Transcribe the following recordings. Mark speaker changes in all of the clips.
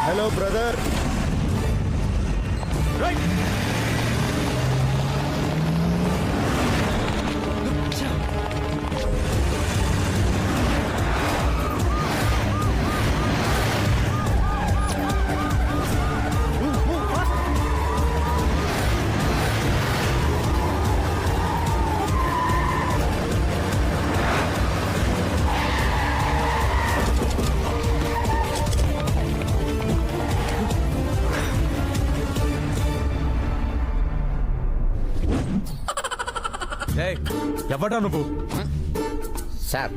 Speaker 1: Hello brother.
Speaker 2: ఎవడా నువ్వు?
Speaker 3: Sir,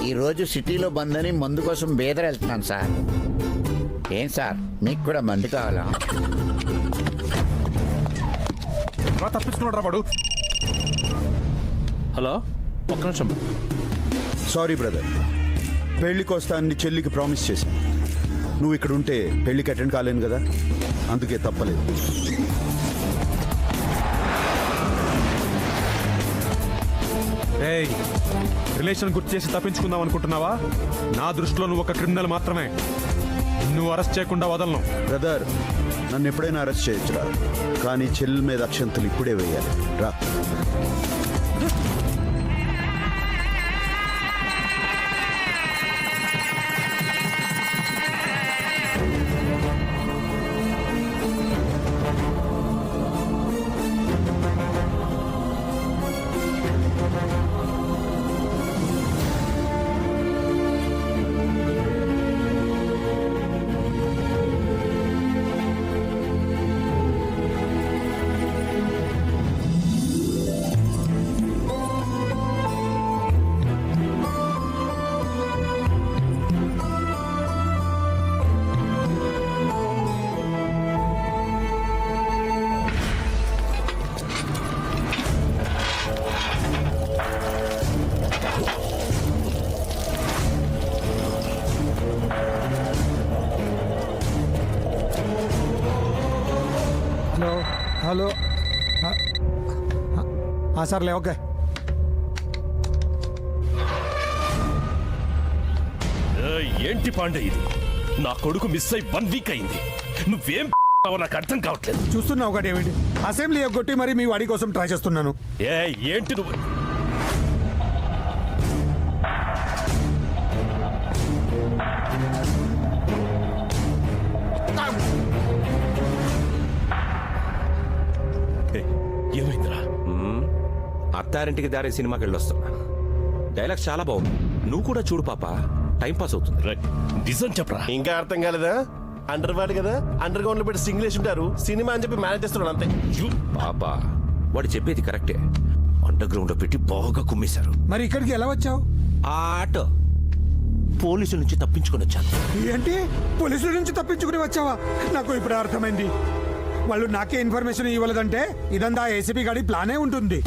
Speaker 3: ఈరోజు సిటీలో బంద్ అని మందు కోసం బేదర్ వెళ్తున్నాను సార్. ఏం సార్, మీకు కూడా మందు కావాలా?
Speaker 2: తప్పించుకున్నాడు వాడు. హలో, ఒక్క నిమిషం.
Speaker 1: సారీ బ్రదర్, పెళ్లికి వస్తానని చెల్లికి ప్రామిస్ చేశాను. నువ్వు ఇక్కడ ఉంటే పెళ్లికి అటెండ్ కాలేను కదా, అందుకే తప్పలేదు.
Speaker 2: రిలేషన్ గుర్తు చేసి తప్పించుకుందాం అనుకుంటున్నావా? నా దృష్టిలో నువ్వు ఒక క్రిమినల్ మాత్రమే. నువ్వు అరెస్ట్ చేయకుండా వదలను.
Speaker 1: బ్రదర్, నన్ను ఎప్పుడైనా అరెస్ట్ చేయొచ్చురా, కానీ చెల్లి మీద అక్షంతలు ఇప్పుడే వేయాలి. రా.
Speaker 4: హలో, సర్లే, ఓకే.
Speaker 5: ఏంటి పాండే ఇది? నా కొడుకు మిస్ అయి 1 వీక్ అయింది. నువ్వేం నాకు అర్థం కావట్లేదు.
Speaker 4: చూస్తున్నావు ఒకటి ఏమిటి? అసెంబ్లీ ఎగ్గొట్టి మరి మీ వాడి కోసం ట్రై చేస్తున్నాను.
Speaker 5: ఏంటి నువ్వు? ఏమైందిరా?
Speaker 6: అత్తారింటికి దారి సినిమాకి వెళ్ళొస్తున్నా. డైలాగ్స్ చాలా బాగుంది. నువ్వు కూడా చూడు పాప, టైం పాస్ అవుతుంది.
Speaker 5: నిజం చెప్పరా?
Speaker 7: ఇంకా అర్థం కాలేదా? అండర్ వాడు కదా, అండర్ గ్రౌండ్ లో పెట్టి సింగిల్ వేసి ఉంటారు. సినిమా అని చెప్పి మేనేజ్ చేస్తున్నాడు అంతే.
Speaker 6: పాపా, వాడు చెప్పేది కరెక్టే. అండర్ గ్రౌండ్ లో పెట్టి బాగా కుమ్మేశారు.
Speaker 4: మరి ఇక్కడికి ఎలా వచ్చావు?
Speaker 6: ఆ ఆటో పోలీసుల నుంచి తప్పించుకొని వచ్చాను.
Speaker 4: ఏంటి, పోలీసుల నుంచి తప్పించుకుని వచ్చావా? నాకు ఇప్పుడు అర్థమైంది. వాళ్ళు నాకే ఇన్ఫర్మేషన్ ఇవ్వలేదంటే ఇదంతా ఏసీపీ గాడి ప్లానే ఉంటుంది.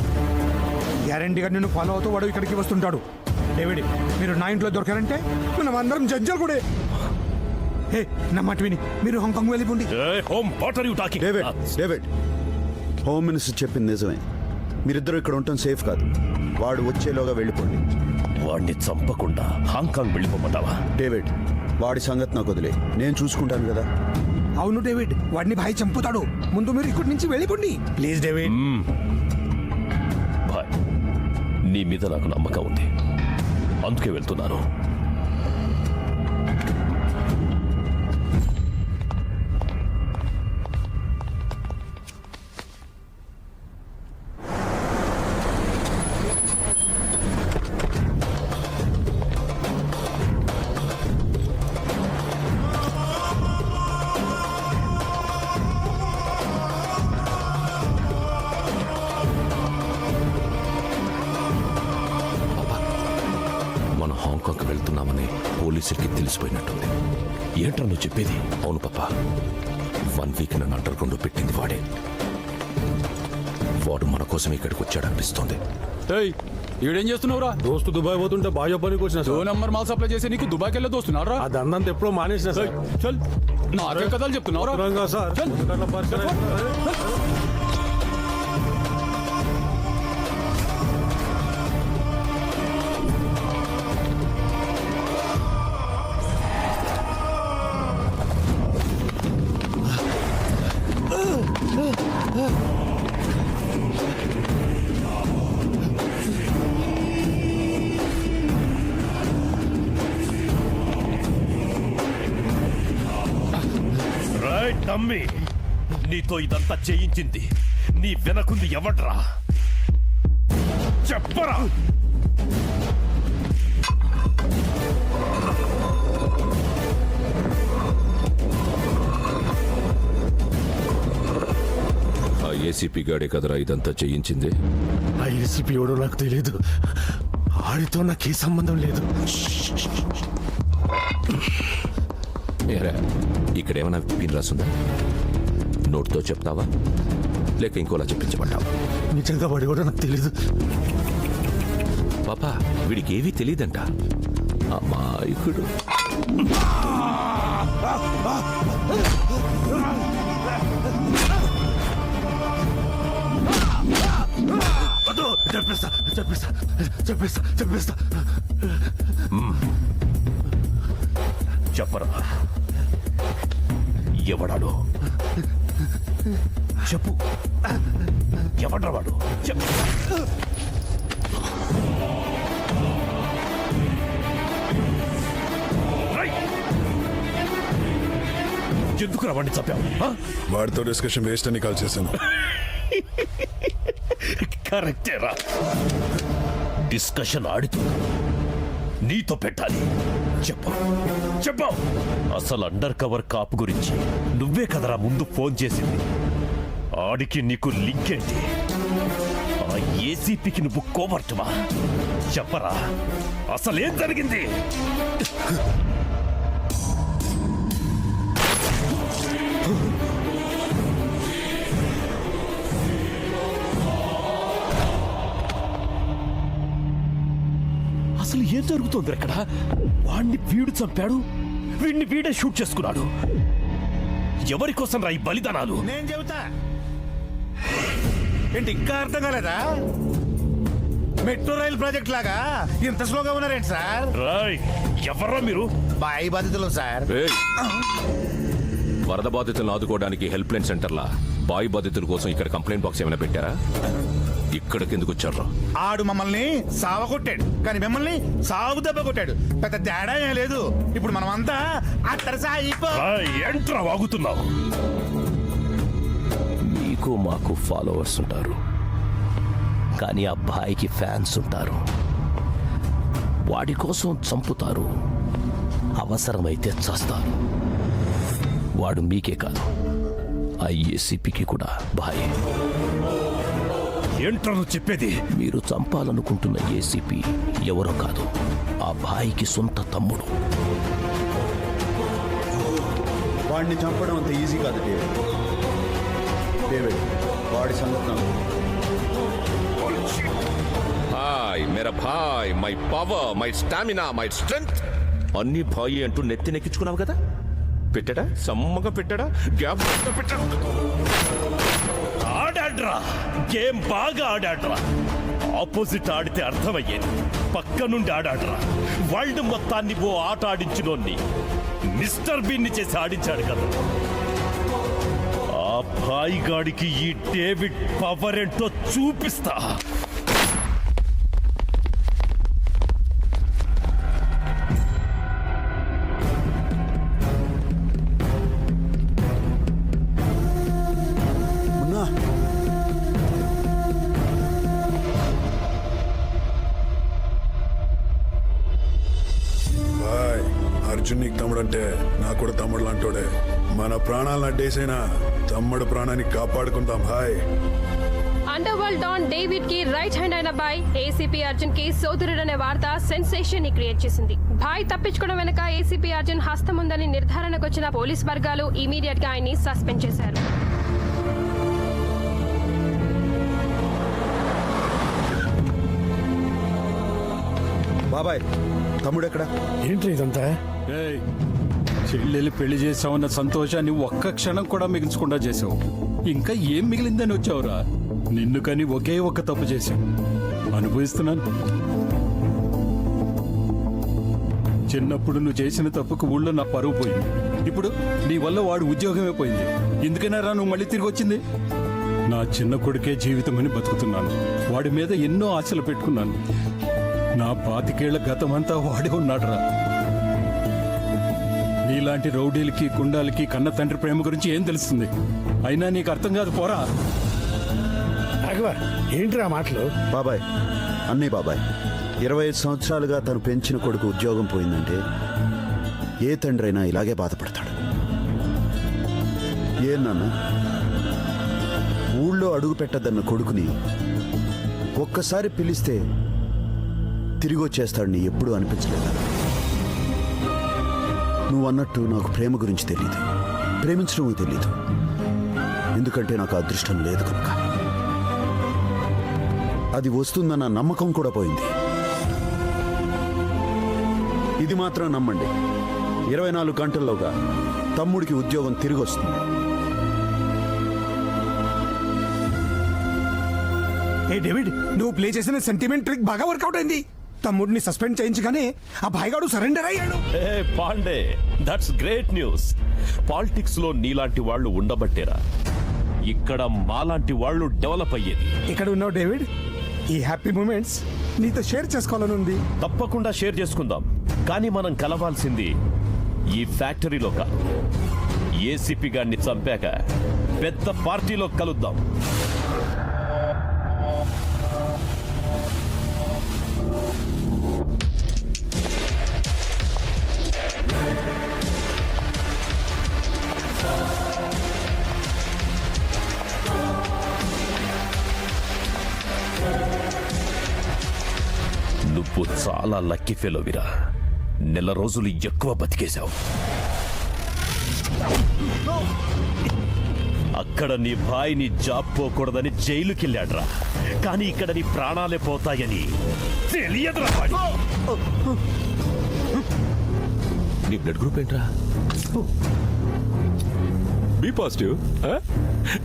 Speaker 4: గ్యారంటీగా నిన్ను ఫాలో అవుతూ వాడు ఇక్కడికి వస్తుంటాడు. డేవిడ్, మీరు నా ఇంట్లో దొరకారంటే మనం అందరం జడ్జలు కూడా. హే, నా మాట విని మీరు హాంకాంగ్ వెళ్ళిపోండి.
Speaker 1: డేవిడ్, హోమ్ మినిస్టర్ చెప్పింది నిజమే. మీరిద్దరూ ఇక్కడ ఉండటం సేఫ్ కాదు. వాడు వచ్చేలోగా వెళ్ళిపోండి.
Speaker 5: వాడిని చంపకుండా హాంకాంగ్ వెళ్ళిపోమంటావా?
Speaker 1: డేవిడ్, వాడి సంగతి నాకు వదిలే, నేను చూసుకుంటాను కదా.
Speaker 4: అవును డేవిడ్, వాడిని భాయ్ చంపుతాడు. ముందు మీరు ఇక్కడి నుంచి వెళ్ళిపోండి ప్లీజ్. డేవిడ్,
Speaker 5: భాయ్, నీ మీద నాకు నమ్మకం ఉంది, అందుకే వెళ్తున్నాను. హాంకాంగ్ వెళ్తున్నామని పోలీసులకి తెలిసిపోయినట్టుంది. ఏంట్రా నువ్వు చెప్పేది? అవును పాపా, 1 వీక్ నన్ను అండర్ గ్రౌండ్ పెట్టింది వాడే. వాడు మన కోసం ఇక్కడికి వచ్చాడనిపిస్తోంది.
Speaker 2: ఈడేం చేస్తున్నావురా?
Speaker 8: దోస్తు దుబాయ్ పోతుంటే బాగా పనికి వచ్చిన
Speaker 2: 2 నంబర్ మాల్ సప్లై చేసి నీకు దుబాయ్కి వెళ్ళి దోస్తున్నారా?
Speaker 8: ఆ దందంతా ఎప్పుడో మానేసిన సార్.
Speaker 2: చల్, నాకే కథలు చెప్తున్నావురా?
Speaker 8: సార్
Speaker 5: నమ్మి నీతో ఇదంతా చేయించింది నీ వెనకుంది ఎవడ్రా చెప్పరా? ఆ ఏసీపీ గాడే కదరా ఇదంతా చేయించింది.
Speaker 8: ఆ ఏసీపీ ఎవడో నాకు తెలియదు. ఆడితో నాకు ఏ సంబంధం లేదు.
Speaker 5: ఏరా, ఇక్కడేమైనా పిన్ రాసుందా? నోట్తో చెప్తావా లేక ఇంకోలా చెప్పించమంటావా?
Speaker 8: నిజంగా వాడు ఎవడో నాకు తెలియదు.
Speaker 5: పాపా వీడికి ఏవీ తెలియదంట. అమాయకుడు.
Speaker 8: చెప్పేస్తా చెప్పేస్తా చెప్పేస్తా చెప్పేస్తా.
Speaker 5: చెప్పరా ఎవడాడు? చెప్పు, ఎవడ్రా వాడు? చెప్పు. ఎందుకు వాడిని చంపావు?
Speaker 9: వాడితో డిస్కషన్ వేస్ట్ అని కాల్ చేశాను.
Speaker 5: కరెక్టేరా, డిస్కషన్ ఆడుతూ నీతో పెట్టాలి. చెప్పు చెప్పు, అసలు అండర్ కవర్ కాపు గురించి నువ్వే కదరా ముందు ఫోన్ చేసింది. ఆడికి నీకు లింక్ ఏంటి? ఆ ఏసీపీకి నువ్వు కోవర్టువా? చెప్పరా, అసలేం జరిగింది? అసలు ఏం జరుగుతుంది అక్కడ? వాణ్ణి వీడు చంపాడు, వీడిని వీడే షూట్ చేసుకున్నాడు. ఎవరి కోసం రా ఈ బలిదానాలు?
Speaker 7: నేను చెబుతా ఏంటి ఇంకా అర్థం కాలేదా? మెట్రో రైల్ ప్రాజెక్ట్ లాగా ఇంత స్లోగా ఉన్నారేంటి సార్?
Speaker 5: రాయ్, ఎవర్రా మీరు?
Speaker 7: బాయి బాధితులు సార్.
Speaker 5: ఏయ్, వరద బాధితులను ఆదుకోవడానికి హెల్ప్ లైన్ సెంటర్లా బాయి బాధితుల కోసం ఇక్కడ కంప్లైంట్ బాక్స్ ఏమైనా పెట్టారా? ఇక్కడికి ఎందుకు వచ్చారు?
Speaker 7: ఆడు మమ్మల్ని సావ కొట్టాడు, కానీ మిమ్మల్ని సాగు దెబ్బ కొట్టాడు. పెద్ద తేడా ఏం లేదు. ఇప్పుడు మనమంతా
Speaker 5: ఎంట్రా వాగుతున్నావు?
Speaker 10: మీకు మాకు ఫాలోవర్స్ ఉంటారు, కానీ ఆ అబ్బాయికి ఫ్యాన్స్ ఉంటారు. వాడి కోసం చంపుతారు, అవసరమైతే చస్తారు. వాడు మీకే కాదు, ఆ ఏసీపీకి కూడా భాయ్.
Speaker 5: ఏంట్రా నువ్వు చెప్పేది?
Speaker 10: మీరు చంపాలనుకుంటున్న ఏసీపీ ఎవరో కాదు, ఆ భాయికి సొంత తమ్ముడు.
Speaker 1: వాడిని చంపడం అంత ఈజీ కాదు డేవిడ్. డేవిడ్, వాడి సంగతి నాకు.
Speaker 5: హాయ్ మేరా భాయ్, my power, my stamina, my strength అన్ని భాయి అంటూ నెత్తి నెక్కించుకున్నావు కదా. పెట్టాడా? సమ్మగా పెట్టాడా? గ్యాప్ పెట్టాడా? ఆడాడ్రా, గేమ్ బాగా ఆడాడ్రా. ఆపోజిట్ ఆడితే అర్థమయ్యేది, పక్క నుండి ఆడాడ్రా. వరల్డ్ మొత్తాన్ని ఓ ఆట ఆడించినోన్ని మిస్టర్ బీన్ని చేసి ఆడించాడు కదా. ఆ భాయ్ గాడికి ఈ డేవిడ్ పవర్ ఏంటో చూపిస్తా.
Speaker 9: అర్జున్ నీకు తమ్ముడు అంటే నాకు కూడా తమ్ముడు లాంటోడే. మన ప్రాణాలను అడ్డేసైనా తమ్ముడు ప్రాణాన్ని కాపాడుకుందాం. Hi.
Speaker 11: Underworld don David కి రైట్ హ్యాండ్ అయిన బాయ్ ఏసీపీ అర్జున్ కి సోదరుడనే వార్త సెన్సేషన్ ని క్రియేట్ చేసింది. బాయ్ తప్పించుకోవడం వెనక ఏసీపీ అర్జున్ హస్తం ఉందని నిర్ధారణకు వచ్చిన పోలీస్ వర్గాలు ఇమీడియట్ గా ఆయన్ని సస్పెండ్ చేశారు.
Speaker 1: బాబాయ్, తమ్ముడు ఎక్కడ?
Speaker 8: ఏంటి ఇదంతా?
Speaker 12: చెల్లెలు పెళ్లి చేసావన్న సంతోషాన్ని ఒక్క క్షణం కూడా మిగిల్చకుండా చేసావు. ఇంకా ఏం మిగిలిందని వచ్చావురా? నిన్ను కని ఒకే ఒక్క తప్పు చేశావు, అనుభవిస్తున్నాను. చిన్నప్పుడు నువ్వు చేసిన తప్పుకు ఊళ్ళో నా పరువు పోయింది. ఇప్పుడు నీ వల్ల వాడు ఉద్యోగమే పోయింది. ఎందుకైనా నువ్వు మళ్ళీ తిరిగి వచ్చింది? నా చిన్న కొడుకే జీవితం అని బతుకుతున్నాను. వాడి మీద ఎన్నో ఆశలు పెట్టుకున్నాను. నా 25 ఏళ్ల గతమంతా వాడే ఉన్నాడురా. నీలాంటి రౌడీలకి గుండాలకి కన్న తండ్రి ప్రేమ గురించి ఏం తెలుస్తుంది? అయినా నీకు అర్థం కాదు, పోరా.
Speaker 8: రాఘవ ఏంట్రా మాటలు?
Speaker 1: బాబాయ్, అన్నీ బాబాయ్. 25 సంవత్సరాలుగా తను పెంచిన కొడుకు ఉద్యోగం పోయిందంటే ఏ తండ్రి అయినా ఇలాగే బాధపడతాడు. ఏ నాన్న, ఊళ్ళో అడుగు పెట్టద్దన్న కొడుకుని ఒక్కసారి పిలిస్తే తిరిగి వచ్చేస్తాడని ఎప్పుడూ అనిపించలేదా? నువ్వు అన్నట్టు నాకు ప్రేమ గురించి తెలీదు, ప్రేమించడమూ తెలీదు. ఎందుకంటే నాకు అదృష్టం లేదు కనుక. అది వస్తుందన్న నమ్మకం కూడా పోయింది. ఇది మాత్రం నమ్మండి, 24 గంటల్లోగా తమ్ముడికి ఉద్యోగం తిరిగి వస్తుంది.
Speaker 4: ఏ డేవిడ్, నువ్వు ప్లే చేసిన సెంటిమెంట్ ట్రిక్ బాగా వర్కౌట్ అయింది. తమ్ముడిని సస్పెండ్ చేయించగానే ఆ భాయిగాడు సరెండర్ అయ్యాడు.
Speaker 5: ఏ Pandey, that's great news. Politics లో నీలాంటి వాళ్ళు ఉండబట్టేరా ఇక్కడ మాలాంటి వాళ్ళు డెవలప్ అయ్యేది.
Speaker 4: ఇక్కడ ఉన్నావు డేవిడ్, ఈ హ్యాపీ మూమెంట్స్ నీతో షేర్ చేసుకోవాలని ఉంది.
Speaker 5: తప్పకుండా షేర్ చేసుకుందాం, కానీ మనం కలవాల్సింది ఈ ఫ్యాక్టరీలో కాదు. ఏసీపీ గారిని చంపాక పెద్ద పార్టీలో కలుద్దాం. నువ్వు చాలా లక్కీ ఫెలోవిరా. 1 రోజులు ఎక్కువ బతికేశావు. అక్కడ నీ భాయిని జాబ్ పోకూడదని జైలుకెళ్ళాడ్రా, కానీ ఇక్కడ నీ ప్రాణాలే పోతాయని తెలియదురా.
Speaker 6: నీ బ్లడ్ గ్రూప్ ఏంట్రా? B positive.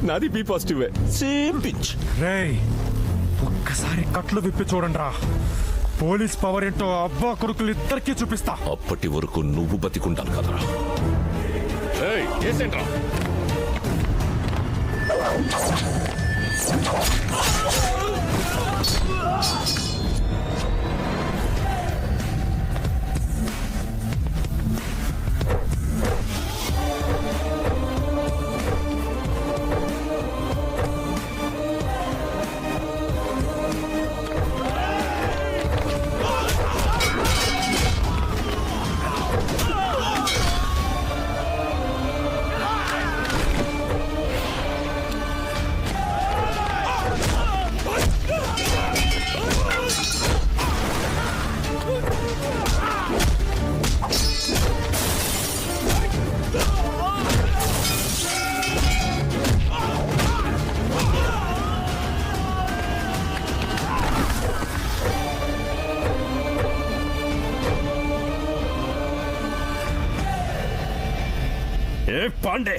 Speaker 6: నాది బి పాజిటివ్. Same pitch.
Speaker 2: రేయ్, ఒక్కసారి కట్లు విప్పి చూడండి రా. పోలీస్ పవర్ ఏంటో అబ్బా కొడుకులు ఇద్దరికీ చూపిస్తా.
Speaker 6: అప్పటి వరకు నువ్వు బతికుంటాను కదరా. ఏంట్రా?
Speaker 5: ఏ పాండే,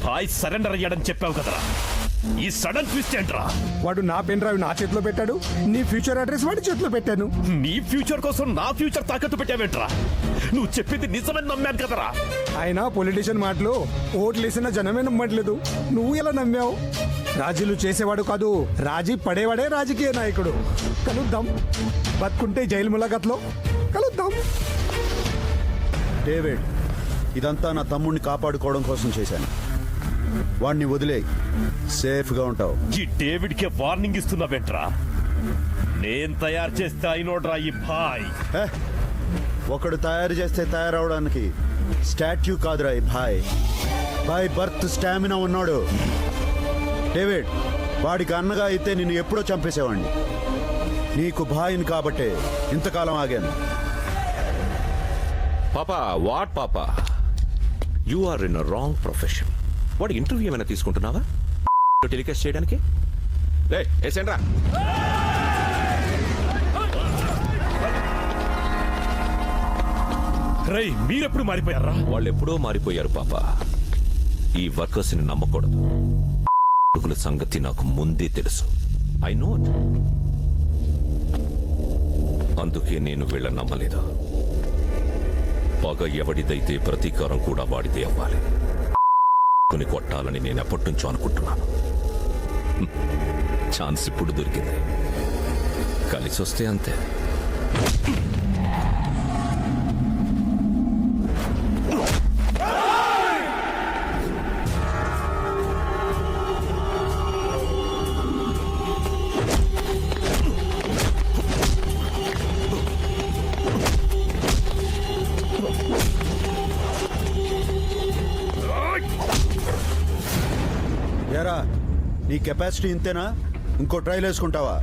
Speaker 5: భాయ్ సరెండర్ అయ్యాడని చెప్పావు కదరా, ఈ సడన్ ట్విస్ట్ ఏంట్రా?
Speaker 4: వాడు నా పెన్ డ్రైవ్ నా చేతిలో పెట్టాడు, నీ ఫ్యూచర్ అడ్రస్ వాడి చేతిలో పెట్టాను.
Speaker 5: నీ ఫ్యూచర్ కోసం నా ఫ్యూచర్ తాకట్టు పెట్టావేంట్రా? నువ్వు చెప్పింది నిజమని నమ్మాను కదరా.
Speaker 4: ఆయన పొలిటీషియన్ మాటలు ఓట్లు వేసిన జనమే నమ్మట్లేదు, నువ్వు ఎలా నమ్మావు? రాజీలు చేసేవాడు కాదు, రాజీ పడేవాడే రాజకీయ నాయకుడు. కలుద్దాం, బతుకుంటే జైలు ములాఖత్లో కలుద్దాం.
Speaker 1: డేవిడ్, ఇదంతా నా తమ్ముడిని కాపాడుకోవడం కోసం చేశాను. వాణ్ణి వదిలే, సేఫ్గా ఉంటావు.
Speaker 5: ఈ డేవిడ్కే వార్నింగ్ ఇస్తున్నావేంట్రా? నేను తయారు చేస్తే అయినోడ్రా ఈ భాయ్.
Speaker 1: ఒకడు తయారు చేస్తే తయారవడానికి స్టాట్యూ కాదురా ఈ భాయ్. భాయ్ బర్త్ స్టామినా ఉన్నాడు. డేవిడ్, వాడికి అన్నగా అయితే నిన్ను ఎప్పుడో చంపేసేవాడిని. నీకు భాయిని కాబట్టే ఇంతకాలం ఆగాను.
Speaker 6: పాపా, వాట్ పాపా, you are in wrong profession. వాడు ఇంటర్వ్యూ ఏమైనా తీసుకుంటున్నావా టెలికాస్ట్ చేయడానికి? ఏసేండ్రా.
Speaker 5: రై, మీరెప్పుడు మారిపోయారా?
Speaker 6: వాళ్ళు ఎప్పుడో మారిపోయారు పాప. ఈ వర్కర్స్ ని నమ్మకూడదు. కొడుకుల సంగతి నాకు ముందే తెలుసు. I know. అందుకే నేను వీళ్ళని నమ్మలేదు. పగ ఎవడిదైతే ప్రతీకారం కూడా వాడితే అవ్వాలి. కొని కొట్టాలని నేను ఎప్పటి నుంచో అనుకుంటున్నాను. ఛాన్స్ ఇప్పుడు దొరికింది. కలిసి వస్తే అంతే.
Speaker 1: ఎరా నీ కెపాసిటీ ఇంతేనా ఇంకో ట్రైల్ వేసుకుంటావా?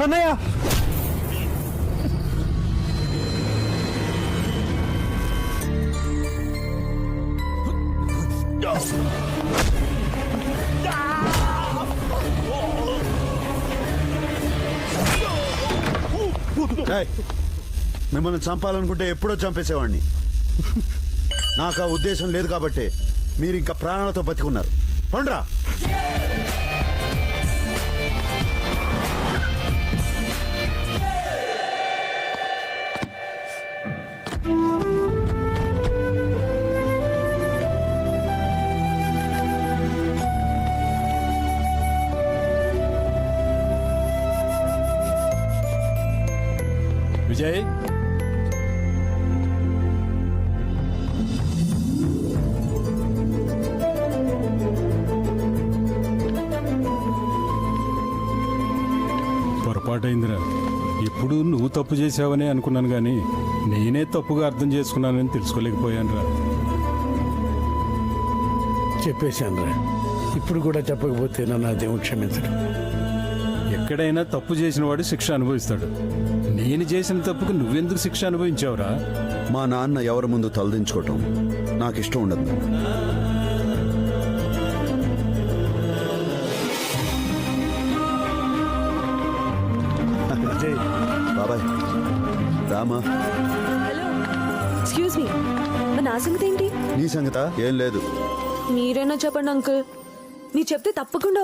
Speaker 4: అన్నయ్య
Speaker 1: ఏయ్, మిమ్మల్ని చంపాలనుకుంటే ఎప్పుడో చంపేసేవాడిని. నాకు ఆ ఉద్దేశం లేదు కాబట్టి మీరు ఇంకా ప్రాణాలతో బతికున్నారు. పండ్రా.
Speaker 12: విజయ్ పొరపాటైందిరా. ఇప్పుడు నువ్వు తప్పు చేసావని అనుకున్నాను కానీ నేనే తప్పుగా అర్థం చేసుకున్నానని తెలుసుకోలేకపోయాను రా.
Speaker 8: చెప్పేశాను రా. ఇప్పుడు కూడా చెప్పకపోతే నన్ను ఆ దేవుడు క్షమించడు.
Speaker 12: ఎక్కడైనా తప్పు చేసిన వాడు శిక్ష అనుభవిస్తాడు. నేను చేసిన తప్పుకు నువ్వెందుకు శిక్ష అనుభవించావురా?
Speaker 1: మా నాన్న ఎవరి ముందు తలదించుకోవటం నాకు ఇష్టం ఉండదు. బాబాయ్ రామా.
Speaker 13: హలో, ఎక్స్క్యూజ్ మీ, నా సంగతి ఏంటి?
Speaker 1: నీ సంగతా ఏం లేదు.
Speaker 13: మీరైనా చెప్పండి అంకుల్. మీరు చెప్తే తప్పకుండా